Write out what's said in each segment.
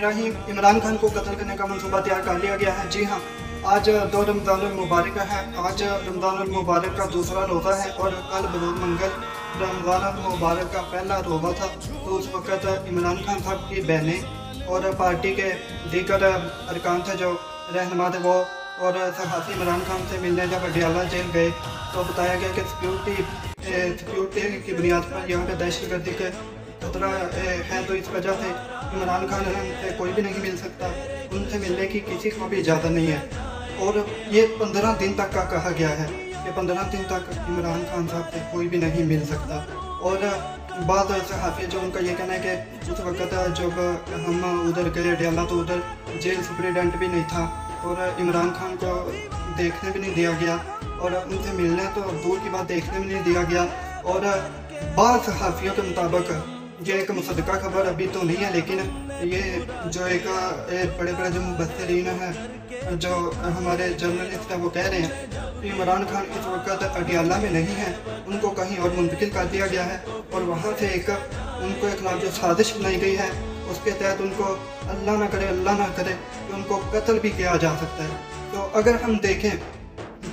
इमरान खान को कत्ल करने का मंसूबा तैयार कर लिया गया है। जी हाँ, आज 2 रमज़ानुल मुबारक है। आज रमज़ानुल मुबारक का दूसरा रोज़ा है और कल बरोज़ मंगल रमज़ानुल मुबारक का पहला रोज़ा था। तो उस वक़्त इमरान खान साहब की बहनें और पार्टी के दीगर अरकान थे, जो रहनुमा थे, वो और सहाफ़ी इमरान खान से मिलने जब अडियाला जेल गए तो बताया गया कि सिक्योरिटी की बुनियाद पर यहाँ पे दहशतगर्दी के खतरा है, तो इस वजह से इमरान खान से कोई भी नहीं मिल सकता, उनसे मिलने की किसी को भी इजाज़त नहीं है। और ये 15 दिन तक का कहा गया है कि 15 दिन तक इमरान खान साहब से कोई भी नहीं मिल सकता। और बाद सहाफ़ी जो उनका ये कहना है कि उस वक़्त जब हम उधर गए अडियाला तो उधर जेल सुपरिटेंडेंट भी नहीं था और इमरान खान को देखने भी नहीं दिया गया और उनसे मिलने तो दूर की बात देखने भी नहीं दिया गया। और बाद सहाफ़ियों के मुताबिक ये एक मुसद्दक़ा खबर अभी तो नहीं है, लेकिन ये जो एक बड़े बड़े जो मुबस्सिरीन हैं, जो हमारे जर्नलिस्ट हैं, वो कह रहे हैं कि इमरान खान इस वक्त अडियाला में नहीं है, उनको कहीं और मुंतकिल कर दिया गया है और वहाँ से उनको खिलाफ जो साजिश बनाई गई है उसके तहत उनको अल्लाह ना करे कि उनको कत्ल भी किया जा सकता है। तो अगर हम देखें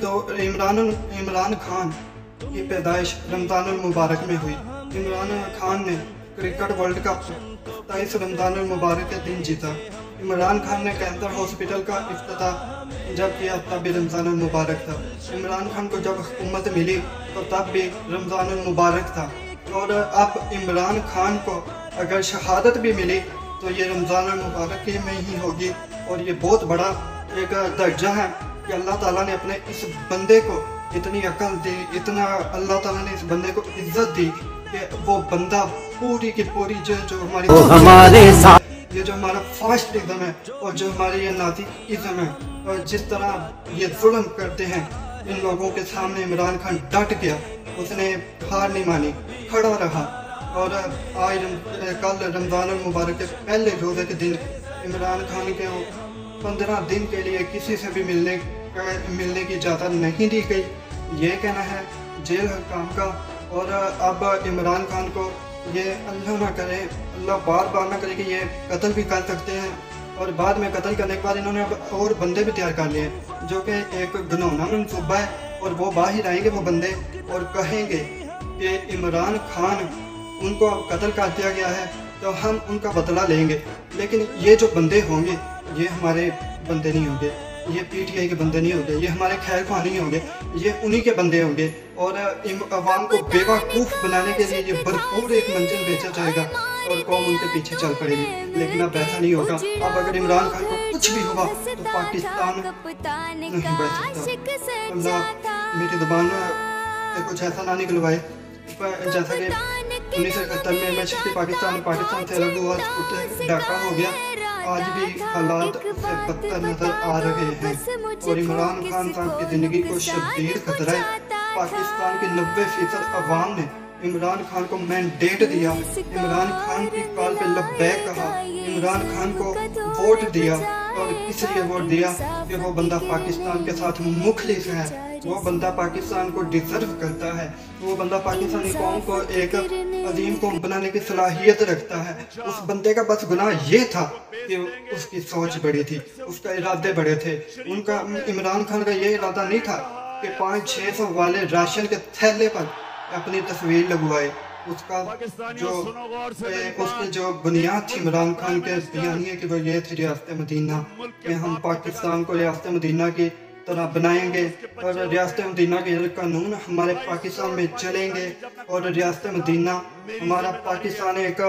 तो इमरान खान की पैदाइश रमज़ानुल मुबारक में हुई। इमरान खान ने क्रिकेट वर्ल्ड कप 27 रमज़ानुल मुबारक के दिन जीता। इमरान खान ने कैंसर हॉस्पिटल का इफ्तिताह जब किया तब भी रमज़ानुल मुबारक था। इमरान खान को जब हुकूमत मिली तो तब भी रमज़ानुल मुबारक था। और अब इमरान खान को अगर शहादत भी मिली तो ये रमज़ानुल मुबारक में ही होगी। और ये बहुत बड़ा एक दर्जा है कि अल्लाह ताला ने अपने इस बंदे को इतनी अकल दी, इतना अल्लाह ताला ने इस बंदे को इज्जत दी कि वो बंदा पूरी की पूरी जो हमारे साथ ये जो हमारा फास्टिज्म है और जो हमारी ये नाज़िज्म है और जिस तरह ये जुल्म करते हैं इन लोगों के सामने इमरान खान डट गया, उसने हार नहीं मानी, खड़ा रहा। और आज कल रमज़ानुल मुबारक के पहले रोज़े के दिन इमरान खान के 15 दिन के लिए किसी से भी मिलने की इजाज़त नहीं दी गई, ये कहना है जेल हुकाम का। और अब इमरान खान को ये अल्लाह ना करे, अल्लाह बार ना करे कि ये कत्ल भी कर सकते हैं। और बाद में कत्ल करने के बाद इन्होंने अब और बंदे भी तैयार कर लिए जो कि एक घिनौना मनसूबा है। और वो बाहर आएंगे वो बंदे और कहेंगे कि इमरान खान उनको अब कत्ल कर दिया गया है तो हम उनका बदला लेंगे। लेकिन ये जो बंदे होंगे ये हमारे बंदे नहीं होंगे, ये PTI के बंदे नहीं होंगे, ये हमारे खैर ख्वाह नहीं होंगे, ये उन्हीं के बंदे होंगे। और अवाम को बेवकूफ़ बनाने के लिए ये भरपूर एक मंजिल बेचा जाएगा और कौम उनके पीछे चल पड़ेगी। लेकिन अब ऐसा नहीं होगा। अब अगर इमरान खान को कुछ भी हुआ तो पाकिस्तान नहीं बच सकता। अल्लाह मेरी ज़ुबान से कुछ ऐसा ना निकलवाए जैसा कि 1971 में मशरक़ी पाकिस्तान से अलग हुआ, डाका हो गया। आज भी हालात से बदतर नजर आ रहे हैं और इमरान खान साहब की ज़िंदगी को शदीद खतरा है। पाकिस्तान की 90% अवाम ने इमरान खान को मैंडेट दिया, इमरान खान की कॉल पे लब्बैक कहा, इमरान खान को वोट दिया। और इसलिए वोट दिया कि वो बंदा पाकिस्तान के साथ मुखलिस है, वो बंदा पाकिस्तान को डिजर्व करता है, वो बंदा पाकिस्तानी कौम को एक अजीम कौम बनाने की सलाहियत रखता है। उस बंदे का बस गुनाह ये था कि उसकी सोच बड़ी थी, उसका इरादे बड़े थे। उनका इमरान खान का ये इरादा नहीं था कि 500-600 वाले राशन के थैले पर अपनी तस्वीर लगवाए। उसकी जो बुनियाद थी इमरान खान के बयानिए की, वो ये थी रियासत मदीना, कि हम पाकिस्तान को रियासत मदीना की तरह बनाएंगे और रियासत मदीना के कानून हमारे पाकिस्तान में चलेंगे और रियासत मदीना हमारा पाकिस्तान एक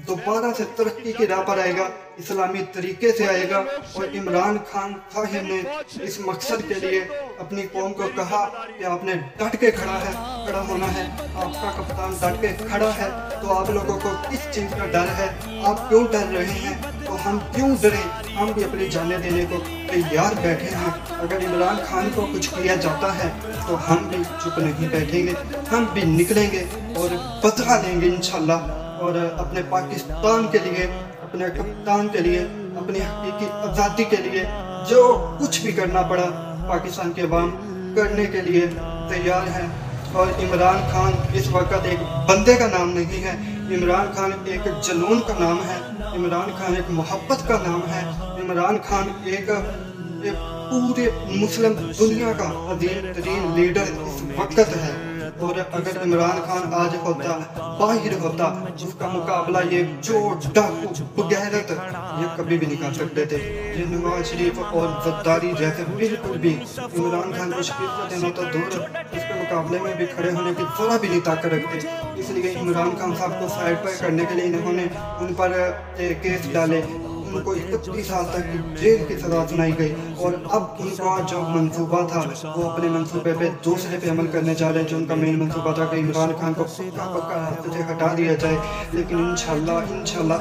दोबारा से तरक्की की राह पर आएगा, इस्लामी तरीके से आएगा। और इमरान खान साहिब ने इस मकसद के लिए अपनी कौम को कहा कि आपने डट के खड़ा होना है, आपका कप्तान डट के खड़ा है। तो आप लोगों को किस चीज़ का डर है, आप क्यों डर रहे हैं? तो हम क्यों डरें, हम भी अपनी जानें देने को तैयार बैठे हैं। अगर इमरान खान को कुछ किया जाता है तो हम भी चुप नहीं बैठेंगे, हम भी निकलेंगे और बदला लेंगे इंशाल्लाह। और अपने पाकिस्तान के लिए, अपने कप्तान के लिए, अपनी हकीकी आज़ादी के लिए जो कुछ भी करना पड़ा पाकिस्तान के अवाम करने के लिए तैयार है। और इमरान खान इस वक्त एक बंदे का नाम नहीं है, इमरान खान एक जुनून का नाम है। इमरान खान एक मोहब्बत का नाम है। इमरान खान एक पूरे मुस्लिम दुनिया का अजीम तरीन लीडर इस वक्त है। और अगर इमरान खान आज होता, बाहर होता, उसका मुकाबला ये चोर डाकू बगैरत ये कभी भी नहीं कर सकते थे। ये नवाज शरीफ और गद्दारी जैसे बिल्कुल भी इमरान खान को शिकस्त देना तो दूर, इसके मुकाबले में भी खड़े होने की जरा भी नहीं ताकत रखते। इसलिए इमरान खान साहब को साइड पर करने के लिए इन्होंने उन पर केस डाले, उनको 31 साल तक की जेल की सजा सुनाई गई। और अब उनका जो मंसूबा था वो अपने मंसूबे पे दूसरे पे अमल करने जा रहे हैं, जो उनका मेन मंसूबा था कि इमरान खान को पक्का रास्ते से हटा दिया जाए। लेकिन इंशाल्लाह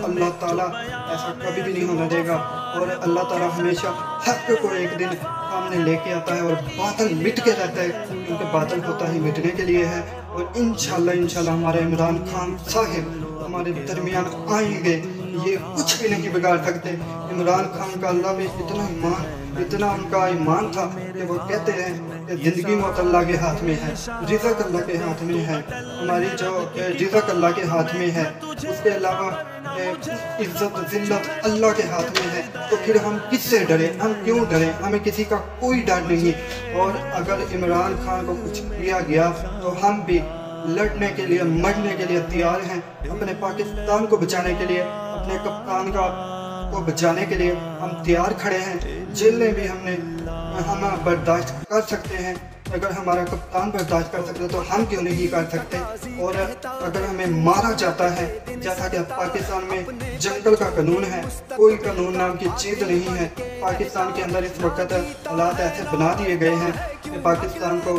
अल्लाह ताला ऐसा कभी भी नहीं होने देगा। और अल्लाह ताला हमेशा हक को एक दिन सामने लेके आता है और बादल मिट के रहता है, क्योंकि बादल होता ही मिटने के लिए है। और इंशाल्लाह हमारे इमरान खान साहिब हमारे दरमियान आएंगे, ये कुछ भी नहीं बिगाड़ सकते। इमरान खान का अल्लाह में इतना उनका ईमान था कि वो कहते हैं कि ज़िंदगी मौत अल्लाह के हाथ में है, रिज़्क़ अल्लाह के हाथ में है, हमारी जो रिज़्क़ अल्लाह के हाथ में है, उसके अलावा इज्जत जिल्लत अल्लाह के हाथ में है। तो फिर हम किससे डरें, हम क्यों डरें, हमें किसी का कोई डर नहीं। और अगर इमरान खान को कुछ किया गया तो हम भी लड़ने के लिए मरने के लिए तैयार हैं। अपने पाकिस्तान को बचाने के लिए, अपने कप्तान को बचाने के लिए हम तैयार खड़े हैं। जेलें भी हम बर्दाश्त कर सकते हैं। अगर हमारा कप्तान बर्दाश्त कर सकते तो हम क्यों नहीं कर सकते। और अगर हमें मारा जाता है, जैसा कि पाकिस्तान में जंगल का कानून है, कोई कानून नाम की चीज़ नहीं है। पाकिस्तान के अंदर इस वक्त हालात ऐसे बना दिए गए हैं कि पाकिस्तान को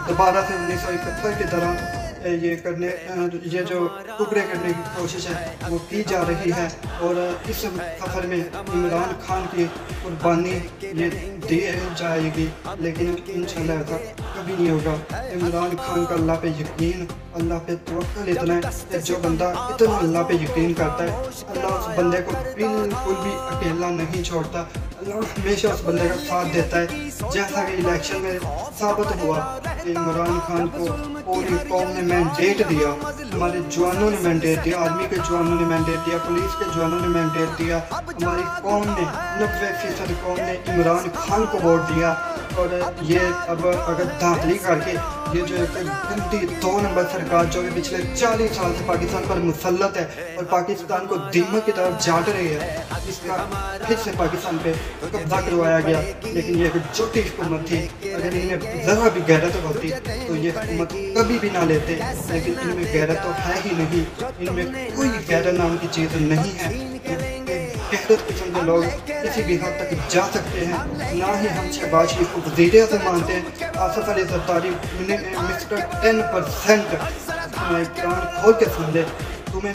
दोबारा से 1971 की तरह ये जो टुकड़े करने की कोशिश है वो की जा रही है। और इस सफ़र में इमरान खान की कुर्बानी ये दी जाएगी, लेकिन इंशाल्लाह ऐसा कभी नहीं होगा। इमरान खान का अल्लाह पे यकीन, अल्लाह पे तवक्कुल इतना है कि जो बंदा इतना अल्लाह पे यकीन करता है, अल्लाह उस बंदे को बिल्कुल भी अकेला नहीं छोड़ता। अल्लाह हमेशा उस बंदे का साथ देता है। जैसा कि इलेक्शन में साबित हुआ कि इमरान खान को पूरी कौम ने मैंडेट दिया, हमारे जवानों ने मैंडेट दिया, आर्मी के जवानों ने मैंडेट दिया, पुलिस के जवानों ने मैंडेट दिया, हमारी कौम ने 90% कौम ने इमरान खान को वोट दिया। और ये अब अगर धांधली करके ये जो एक गंदी 2 नंबर सरकार जो कि पिछले 40 साल से पाकिस्तान पर मुसल्लत है और पाकिस्तान को दीमक की तरफ झाट रही है, इसका फिर से पाकिस्तान पे कब्जा करवाया गया। लेकिन ये एक झूठी हुकूमत थी। अगर इनमें ज़रा भी गैरत होती तो ये हुकूमत कभी भी ना लेते, लेकिन इनमें गैरत तो है ही नहीं। इनमें कोई गैरत नाम की चीज़ नहीं है। गैरत किस्म के लोग किसी भी हद तक जा सकते हैं। ना ही हम शहबाज शरीफ को वज़ीर-ए-आज़म मानते हैं। आसिफ अली ज़रदारी मिस्टर 10% प्राण खोल के सुन ले। तुम्हें